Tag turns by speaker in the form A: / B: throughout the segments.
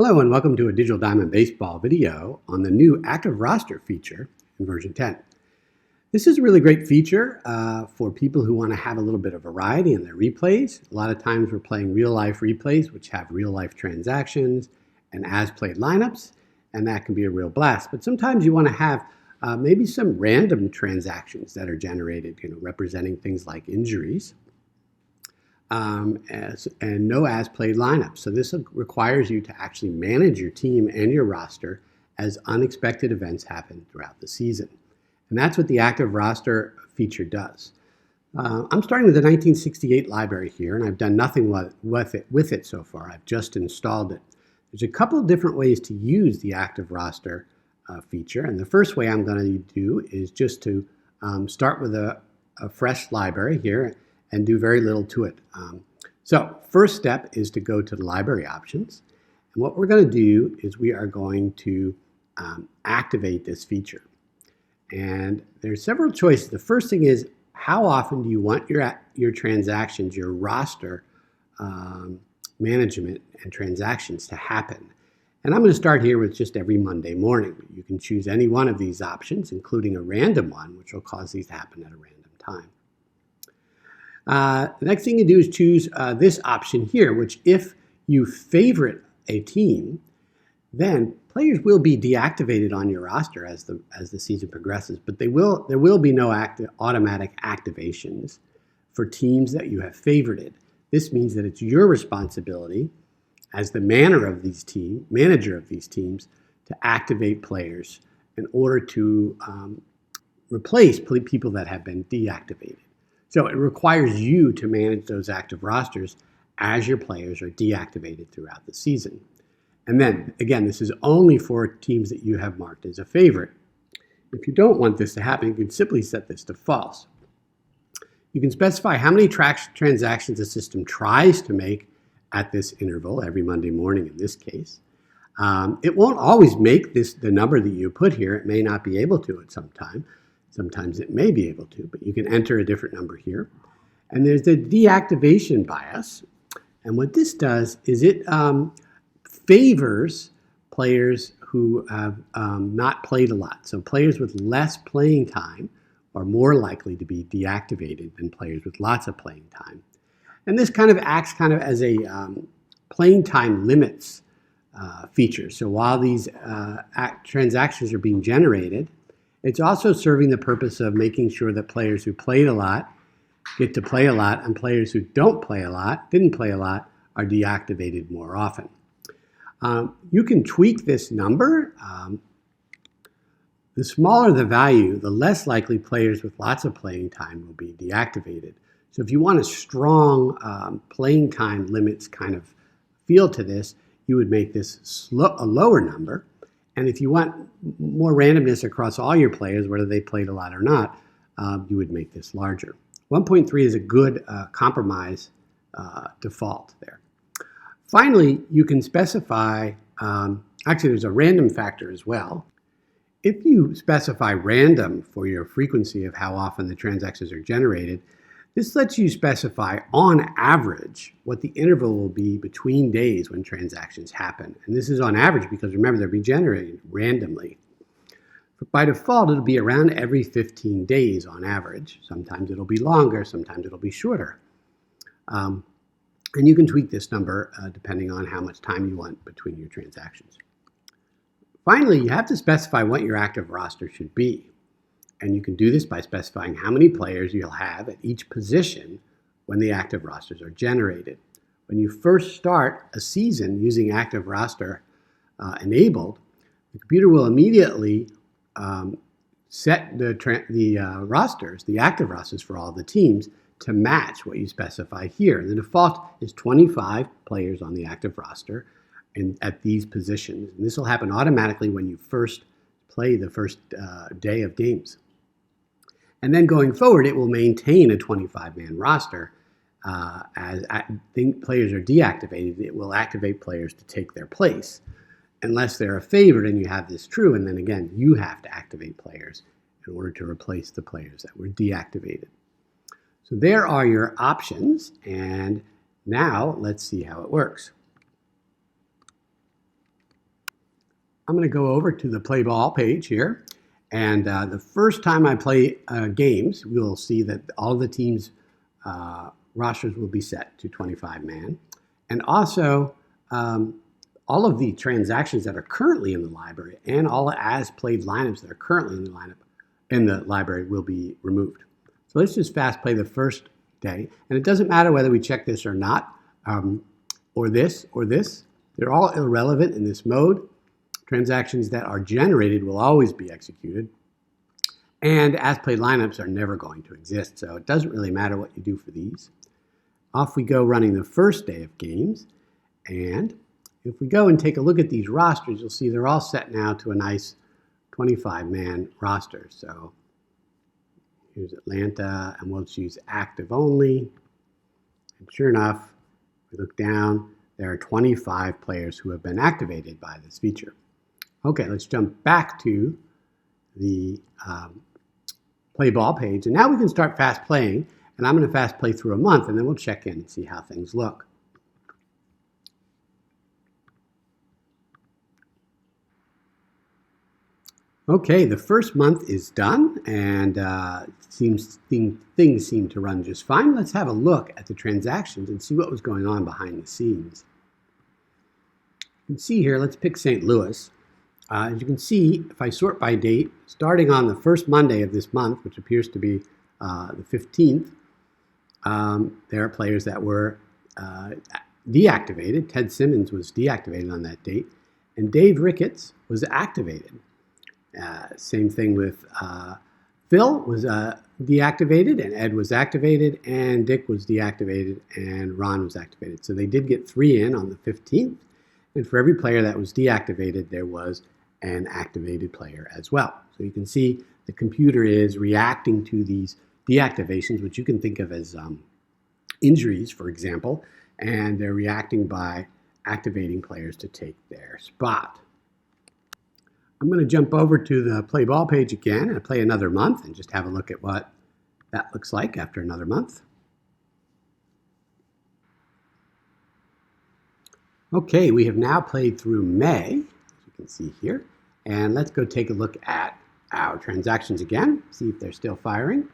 A: Hello and welcome to a Digital Diamond Baseball video on the new Active Roster feature in version 10. This is a really great feature for people who want to have a little bit of variety in their replays. A lot of times we're playing real-life replays which have real-life transactions and as-played lineups, and that can be a real blast. But sometimes you want to have maybe some random transactions that are generated, representing things like injuries. And no as-played lineups. So this requires you to actually manage your team and your roster as unexpected events happen throughout the season. And that's what the Active Roster feature does. I'm starting with the 1968 library here, and I've done nothing with it so far. I've just installed it. There's a couple of different ways to use the Active Roster feature, and the first way I'm going to do is just to start with a fresh library here and do very little to it. So first step is to go to the library options. And what we're going to do is we are going to activate this feature. And there's several choices. The first thing is, how often do you want your transactions, your roster management and transactions to happen? And I'm going to start here with just every Monday morning. You can choose any one of these options, including a random one, which will cause these to happen at a random time. The next thing you do is choose this option here, which if you favorite a team, then players will be deactivated on your roster as the season progresses, but there will be no automatic activations for teams that you have favorited. This means that it's your responsibility as the manager of these teams to activate players in order to replace people that have been deactivated. So it requires you to manage those active rosters as your players are deactivated throughout the season. And then, again, this is only for teams that you have marked as a favorite. If you don't want this to happen, you can simply set this to false. You can specify how many transactions the system tries to make at this interval, every Monday morning in this case. It won't always make the number that you put here. It may not be able to at some time. Sometimes it may be able to, but you can enter a different number here. And there's the deactivation bias. And what this does is it favors players who have not played a lot. So players with less playing time are more likely to be deactivated than players with lots of playing time. And this kind of acts as a playing time limits feature. So while these transactions are being generated, it's also serving the purpose of making sure that players who played a lot get to play a lot, and players who didn't play a lot, are deactivated more often. You can tweak this number. The smaller the value, the less likely players with lots of playing time will be deactivated. So if you want a strong playing time limits kind of feel to this, you would make this a lower number. And if you want more randomness across all your players, whether they played a lot or not, you would make this larger. 1.3 is a good compromise default there. Finally, you can specify, actually there's a random factor as well. If you specify random for your frequency of how often the transactions are generated, this lets you specify, on average, what the interval will be between days when transactions happen. And this is on average because, remember, they're being generated randomly. By default, it'll be around every 15 days on average. Sometimes it'll be longer, sometimes it'll be shorter. And you can tweak this number depending on how much time you want between your transactions. Finally, you have to specify what your active roster should be. And you can do this by specifying how many players you'll have at each position when the active rosters are generated. When you first start a season using active roster enabled, the computer will immediately set the rosters, the active rosters for all the teams, to match what you specify here. The default is 25 players on the active roster and at these positions. And this will happen automatically when you first play the first day of games. And then going forward, it will maintain a 25-man roster. As players are deactivated, it will activate players to take their place, unless they're a favorite and you have this true. And then again, you have to activate players in order to replace the players that were deactivated. So there are your options. And now let's see how it works. I'm going to go over to the play ball page here. And the first time I play games, we'll see that all the teams' rosters will be set to 25-man. And also, all of the transactions that are currently in the library and all as-played lineups that are currently in the library will be removed. So let's just fast play the first day. And it doesn't matter whether we check this or not, or this. They're all irrelevant in this mode. Transactions that are generated will always be executed. And as-played lineups are never going to exist, so it doesn't really matter what you do for these. Off we go running the first day of games. And if we go and take a look at these rosters, you'll see they're all set now to a nice 25-man roster. So here's Atlanta, and we'll choose active only. And sure enough, we look down, there are 25 players who have been activated by this feature. Okay, let's jump back to the play ball page. And now we can start fast playing. And I'm going to fast play through a month, and then we'll check in and see how things look. Okay, the first month is done, and things seem to run just fine. Let's have a look at the transactions and see what was going on behind the scenes. You can see here, let's pick St. Louis. As you can see, if I sort by date, starting on the first Monday of this month, which appears to be the 15th, there are players that were deactivated. Ted Simmons was deactivated on that date, and Dave Ricketts was activated. Same thing with Phil was deactivated, and Ed was activated, and Dick was deactivated, and Ron was activated. So they did get 3 in on the 15th, and for every player that was deactivated, there was an activated player as well. So you can see the computer is reacting to these deactivations, which you can think of as injuries, for example, and they're reacting by activating players to take their spot. I'm going to jump over to the play ball page again and play another month and just have a look at what that looks like after another month. Okay, we have now played through May, as you can see here, and let's go take a look at our transactions again, see if they're still firing.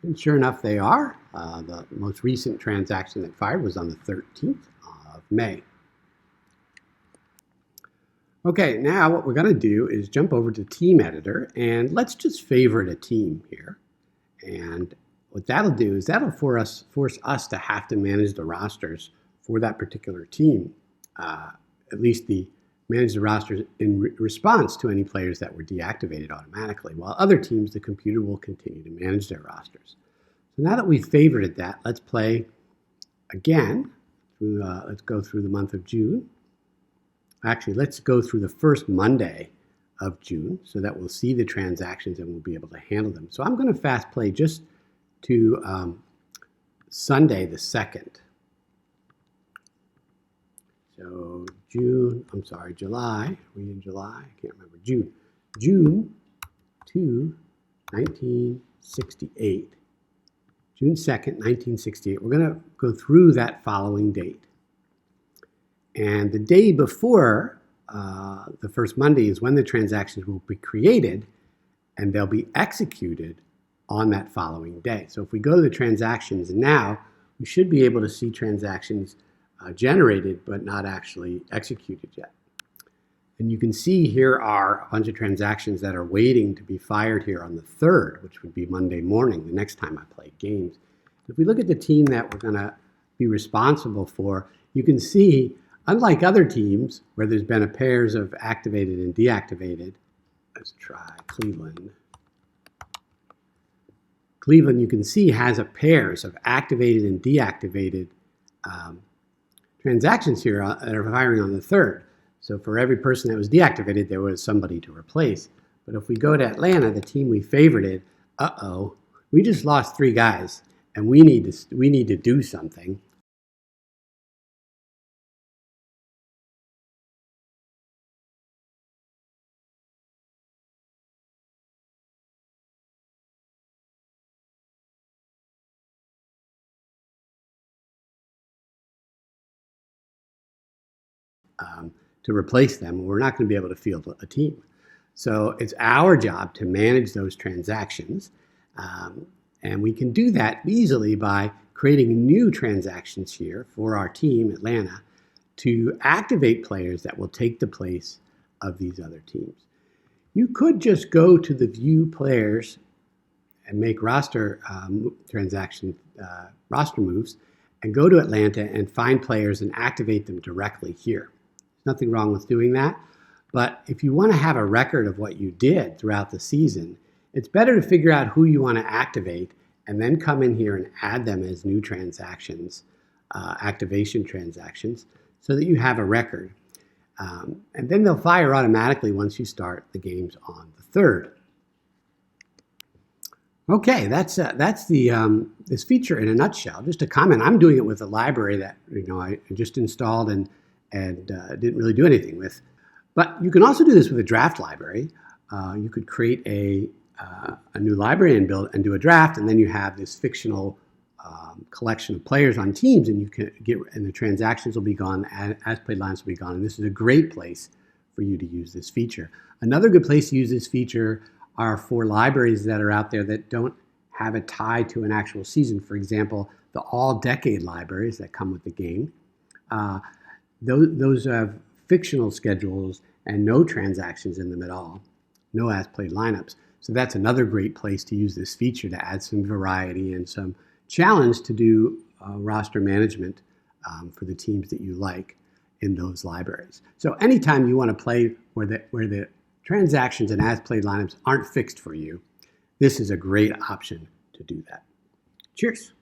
A: And sure enough, they are. The most recent transaction that fired was on the 13th of May. Okay, now what we're going to do is jump over to Team Editor, and let's just favorite a team here. And what that'll do is that'll force us to have to manage the rosters for that particular team, at least manage the rosters in response to any players that were deactivated automatically, while other teams, the computer will continue to manage their rosters. So now that we've favorited that, let's play again. Let's go through the month of June. Actually, let's go through the first Monday of June so that we'll see the transactions and we'll be able to handle them. So I'm going to fast play just to Sunday the 2nd. So July. Are we in July? I can't remember. June 2, 1968. June 2nd, 1968. We're going to go through that following date. And the day before the first Monday is when the transactions will be created, and they'll be executed on that following day. So if we go to the transactions now, we should be able to see transactions generated but not actually executed yet. And you can see here are a bunch of transactions that are waiting to be fired here on the 3rd, which would be Monday morning, the next time I play games. If we look at the team that we're going to be responsible for, you can see, unlike other teams where there's been a pairs of activated and deactivated, let's try Cleveland. Cleveland, you can see, has a pairs of activated and deactivated transactions here that are firing on the 3rd. So for every person that was deactivated, there was somebody to replace. But if we go to Atlanta, the team we favorited, we just lost 3 guys, and we need to do something. to replace them, we're not going to be able to field a team. So it's our job to manage those transactions. And we can do that easily by creating new transactions here for our team, Atlanta, to activate players that will take the place of these other teams. You could just go to the view players and make roster moves and go to Atlanta and find players and activate them directly here. There's nothing wrong with doing that. But if you want to have a record of what you did throughout the season, it's better to figure out who you want to activate and then come in here and add them as new transactions, activation transactions, so that you have a record. And then they'll fire automatically once you start the games on the 3rd. Okay, that's the this feature in a nutshell. Just a comment. I'm doing it with a library that I just installed and didn't really do anything with. But you can also do this with a draft library. You could create a new library and do a draft, and then you have this fictional collection of players on teams, and you can and the transactions will be gone, as played lines will be gone. And this is a great place for you to use this feature. Another good place to use this feature are for libraries that are out there that don't have a tie to an actual season. For example, the all-decade libraries that come with the game. Those have fictional schedules and no transactions in them at all, no as-played lineups. So that's another great place to use this feature to add some variety and some challenge to do roster management for the teams that you like in those libraries. So anytime you want to play where the transactions and as-played lineups aren't fixed for you, this is a great option to do that. Cheers.